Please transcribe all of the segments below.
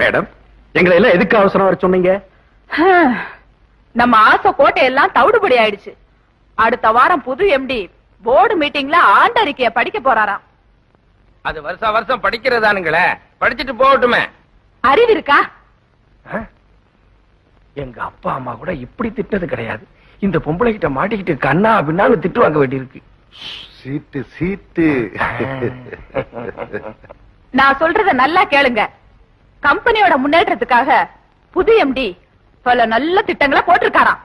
Madam, எங்களை எல்லாம் எதுக்கு அவசரம் வர சொன்னீங்க? நம்ம ஆசை கோட்டையெல்லாம் தவிடுபடி ஆயிடுச்சு. அடுத்த வாரம் புது எம்டி போர்டு மீட்டிங்ல ஆண்டறிக்கைய படிக்க போறாராம். அது வருஷம் வருஷம் படிக்கிறதானுங்களே, படிச்சுட்டு போகட்டுமே. அறிவு இருக்கா? எங்க அப்பா அம்மா கூட இப்படி திட்டது கிடையாது. இந்த பொம்பளை கிட்ட மாட்டிக்கிட்டு கண்ணா அப்படின்னாலும் திட்டு வாங்க வேண்டியிருக்கு. சீட்டு சீட்டு. நான் சொல்றத நல்லா கேளுங்க. கம்பெனியோட முன்னேற்றத்துக்காக புது எம்டி பல நல்ல திட்டங்களை போட்டிருக்காராம்.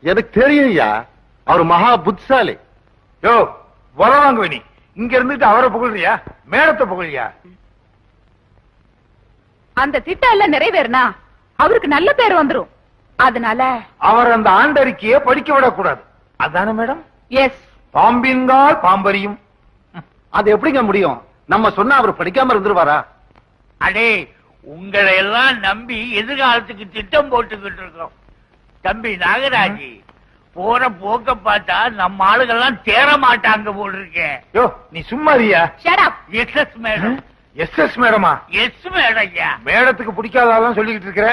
எனக்கு தெரியும் ஐயா, அவர் மகா புத்திசாலி. யோ வர வாங்க, நீ இங்க இருந்துட்டு அவரை புகழ்றியா மேடத்தை புகழ்றியா? அந்த திட்டம் எல்லாம் நிறைவேறினா அவருக்கு நல்ல பேர் வந்துரும். அதனால அவர் அந்த ஆண்டறிக்கையை படிக்க விடக்கூடாது. அதானே மேடம்? எஸ். பாம்பின்கால் பாம்பரியும். அது எப்படிங்க முடியும்? நம்ம சொன்னா அவர் படிக்காம இருந்துருவாரா? அடே, உங்களை எல்லாம் நம்பி எதிர்காலத்துக்கு திட்டம் போட்டுக்கிட்டு இருக்கோம். தம்பி நாகராஜி, போற போக்க பார்த்தா நம்ம ஆளுகள்லாம் தேர மாட்டாங்க போல் இருக்கேன். யோ நீ சும்மாரியா? Shut up. Yes madam. Yes மேடமா? Yes madam. மேடத்துக்கு பிடிக்காதான் சொல்லிக்கிட்டு இருக்கிற?